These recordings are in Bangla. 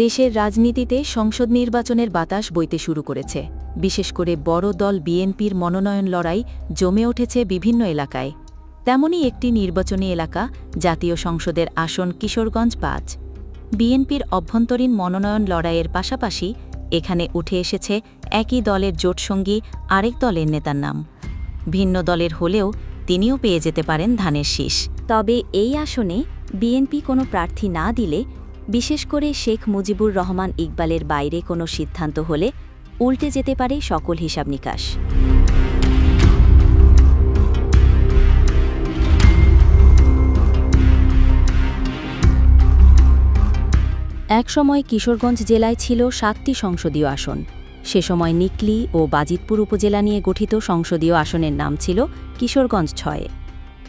দেশের রাজনীতিতে সংসদ নির্বাচনের বাতাস বইতে শুরু করেছে। বিশেষ করে বড় দল বিএনপির মনোনয়ন লড়াই জমে উঠেছে বিভিন্ন এলাকায়। তেমনই একটি নির্বাচনী এলাকা জাতীয় সংসদের আসন কিশোরগঞ্জ ৫। বিএনপির অভ্যন্তরীণ মনোনয়ন লড়াইয়ের পাশাপাশি এখানে উঠে এসেছে একই দলের জোটসঙ্গী আরেক দলের নেতার নাম। ভিন্ন দলের হলেও তিনিও পেয়ে যেতে পারেন ধানের শীষ। তবে এই আসনে বিএনপি কোনো প্রার্থী না দিলে, বিশেষ করে শেখ মুজিবুর রহমান ইকবালের বাইরে কোনো সিদ্ধান্ত হলে উল্টে যেতে পারে সকল হিসাব নিকাশ। একসময় কিশোরগঞ্জ জেলায় ছিল ৭টি সংসদীয় আসন। সে সময় নিকলী ও বাজিতপুর উপজেলা নিয়ে গঠিত সংসদীয় আসনের নাম ছিল কিশোরগঞ্জ ৬।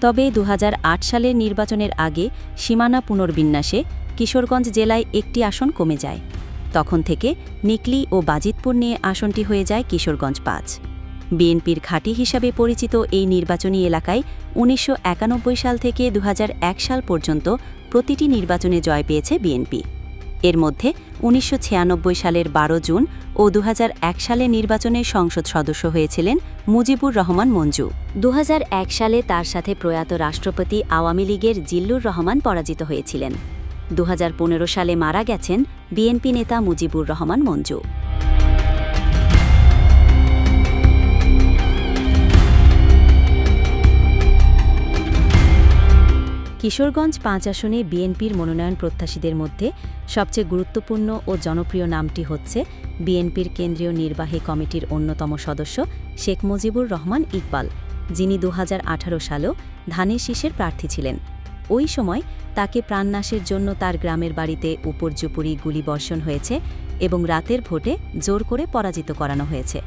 তবে ২০০৮ সালের নির্বাচনের আগে সীমানা পুনর্বিন্যাসে কিশোরগঞ্জ জেলায় একটি আসন কমে যায়। তখন থেকে নিকলী ও বাজিতপুর নিয়ে আসনটি হয়ে যায় কিশোরগঞ্জ ৫। বিএনপির ঘাঁটি হিসাবে পরিচিত এই নির্বাচনী এলাকায় ১৯৯১ সাল থেকে ২০০১ সাল পর্যন্ত প্রতিটি নির্বাচনে জয় পেয়েছে বিএনপি। এর মধ্যে ১৯৯৬ সালের ১২ জুন ও ২০০১ সালের নির্বাচনে সংসদ সদস্য হয়েছিলেন মুজিবুর রহমান মঞ্জু। ২০০১ সালে তার সাথে প্রয়াত রাষ্ট্রপতি আওয়ামী লীগের জিল্লুর রহমান পরাজিত হয়েছিলেন। ২০১৫ সালে মারা গেছেন বিএনপি নেতা মুজিবুর রহমান মঞ্জু। কিশোরগঞ্জ ৫ আসনে বিএনপির মনোনয়ন প্রত্যাশীদের মধ্যে সবচেয়ে গুরুত্বপূর্ণ ও জনপ্রিয় নামটি হচ্ছে বিএনপির কেন্দ্রীয় নির্বাহী কমিটির অন্যতম সদস্য শেখ মুজিবুর রহমান ইকবাল, যিনি ২০১৮ সালেও ধানের শীষের প্রার্থী ছিলেন। ওই সময় তাকে প্রাণনাশের জন্য তার গ্রামের বাড়িতে উপর্যুপরি গুলিবর্ষণ হয়েছে এবং রাতের ভোটে জোর করে পরাজিত করানো হয়েছে।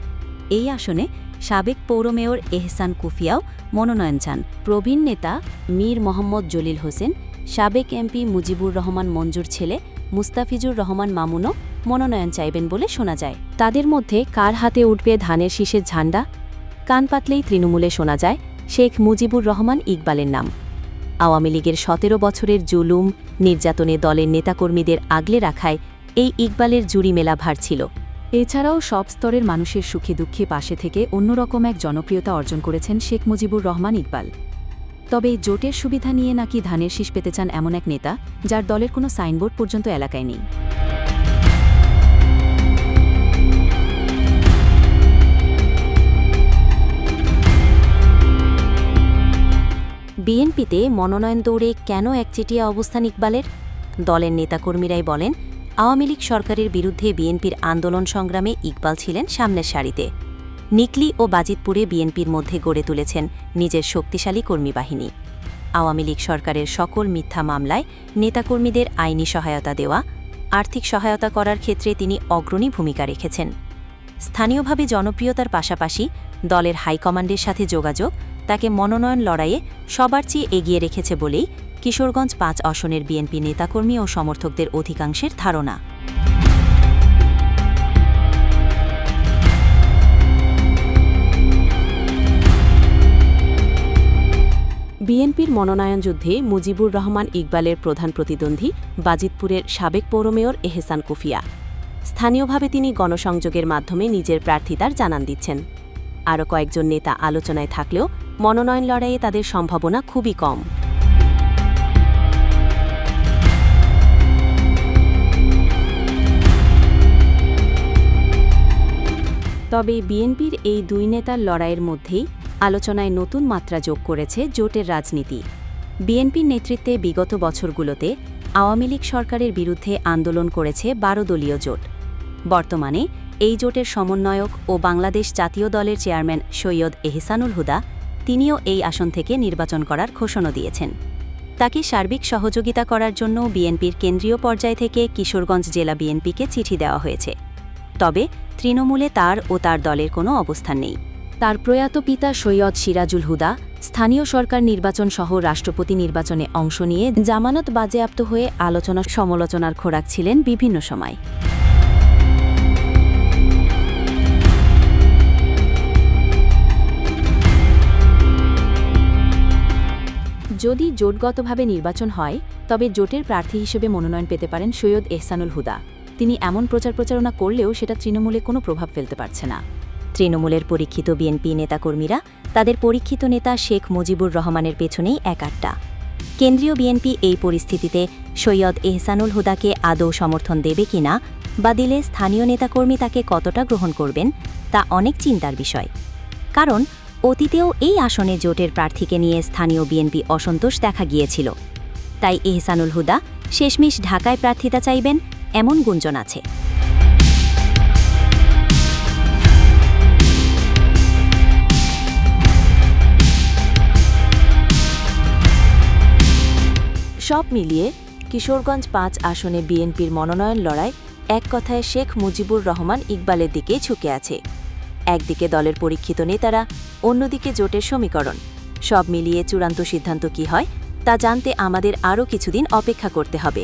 এই আসনে সাবেক পৌর মেয়র এহসান কুফিয়াও মনোনয়ন চান। প্রবীণ নেতা মীর মোহাম্মদ জলিল হোসেন, সাবেক এমপি মুজিবুর রহমান মঞ্জুর ছেলে মুস্তাফিজুর রহমান মামুনও মনোনয়ন চাইবেন বলে শোনা যায়। তাদের মধ্যে কার হাতে উঠবে ধানের শীষের ঝান্ডা? কান পাতলেই তৃণমূলে শোনা যায় শেখ মুজিবুর রহমান ইকবালের নাম। আওয়ামী লীগের ১৭ বছরের জুলুম নির্যাতনে দলের নেতাকর্মীদের আগলে রাখায় এই ইকবালের জুরি মেলা ভার ছিল। এছাড়াও সব স্তরের মানুষের সুখে দুঃখে পাশে থেকে অন্যরকম এক জনপ্রিয়তা অর্জন করেছেন শেখ মুজিবুর রহমান ইকবাল। তবে জোটের সুবিধা নিয়ে নাকি ধানের শীষ পেতে চান এমন এক নেতা, যার দলের কোনো সাইনবোর্ড পর্যন্ত এলাকায় নেই। বিএনপিতে মনোনয়ন দৌড়ে কেন একচেটিয়া অবস্থান ইকবালের? দলের নেতাকর্মীরাই বলেন, আওয়ামী লীগ সরকারের বিরুদ্ধে বিএনপির আন্দোলন সংগ্রামে ইকবাল ছিলেন সামনের সারিতে। নিকলী ও বাজিতপুরে বিএনপির মধ্যে গড়ে তুলেছেন নিজের শক্তিশালী কর্মী বাহিনী। আওয়ামী লীগ সরকারের সকল মিথ্যা মামলায় নেতাকর্মীদের আইনি সহায়তা দেওয়া, আর্থিক সহায়তা করার ক্ষেত্রে তিনি অগ্রণী ভূমিকা রেখেছেন। স্থানীয়ভাবে জনপ্রিয়তার পাশাপাশি দলের হাইকমান্ডের সাথে যোগাযোগ তাকে মনোনয়ন লড়াইয়ে সবার চেয়ে এগিয়ে রেখেছে বলেই কিশোরগঞ্জ ৫ আসনের বিএনপি নেতাকর্মী ও সমর্থকদের অধিকাংশের ধারণা। বিএনপির মনোনয়ন যুদ্ধে মুজিবুর রহমান ইকবালের প্রধান প্রতিদ্বন্দ্বী বাজিতপুরের সাবেক পৌর মেয়র এহসান কুফিয়া। স্থানীয়ভাবে তিনি গণসংযোগের মাধ্যমে নিজের প্রার্থিতার জানান দিচ্ছেন। আরও কয়েকজন নেতা আলোচনায় থাকলেও মনোনয়ন লড়াইয়ে তাদের সম্ভাবনা খুবই কম। তবে বিএনপির এই দুই নেতার লড়াইয়ের মধ্যেই আলোচনায় নতুন মাত্রা যোগ করেছে জোটের রাজনীতি। বিএনপির নেতৃত্বে বিগত বছরগুলোতে আওয়ামী লীগ সরকারের বিরুদ্ধে আন্দোলন করেছে ১২ দলীয় জোট। বর্তমানে এই জোটের সমন্বয়ক ও বাংলাদেশ জাতীয় দলের চেয়ারম্যান সৈয়দ এহসানুল হুদা, তিনিও এই আসন থেকে নির্বাচন করার ঘোষণা দিয়েছেন। তাকে সার্বিক সহযোগিতা করার জন্য বিএনপির কেন্দ্রীয় পর্যায় থেকে কিশোরগঞ্জ জেলা বিএনপিকে চিঠি দেওয়া হয়েছে। তবে তৃণমূলে তার ও তার দলের কোনো অবস্থান নেই। তার প্রয়াত পিতা সৈয়দ সিরাজুল হুদা স্থানীয় সরকার নির্বাচন সহ রাষ্ট্রপতি নির্বাচনে অংশ নিয়ে জামানত বাজেয়াপ্ত হয়ে আলোচনা সমালোচনার খোরাক ছিলেন বিভিন্ন সময়। যদি জোটগতভাবে নির্বাচন হয়, তবে জোটের প্রার্থী হিসেবে মনোনয়ন পেতে পারেন সৈয়দ এহসানুল হুদা। তিনি এমন প্রচারণা করলেও সেটা তৃণমূলে কোনো প্রভাব ফেলতে পারছে না। তৃণমূলের পরীক্ষিত বিএনপি নেতাকর্মীরা তাদের পরীক্ষিত নেতা শেখ মুজিবুর রহমানের পেছনেই একাট্টা। কেন্দ্রীয় বিএনপি এই পরিস্থিতিতে সৈয়দ এহসানুল হুদাকে আদৌ সমর্থন দেবে কিনা বা দিলে স্থানীয় নেতাকর্মী তাকে কতটা গ্রহণ করবেন তা অনেক চিন্তার বিষয়। কারণ অতীতেও এই আসনে জোটের প্রার্থীকে নিয়ে স্থানীয় বিএনপি অসন্তোষ দেখা গিয়েছিল। তাই এহসানুল হুদা শেষমেশ ঢাকায় প্রার্থিতা চাইবেন এমন গুঞ্জন আছে। সব মিলিয়ে কিশোরগঞ্জ ৫ আসনে বিএনপির মনোনয়ন লড়াই এক কথায় শেখ মুজিবুর রহমান ইকবালের দিকেই ঝুঁকে আছে। একদিকে দলের পরীক্ষিত নেতারা, অন্যদিকে জোটের সমীকরণ। সব মিলিয়ে চূড়ান্ত সিদ্ধান্ত কী হয় তা জানতে আমাদের আরও কিছুদিন অপেক্ষা করতে হবে।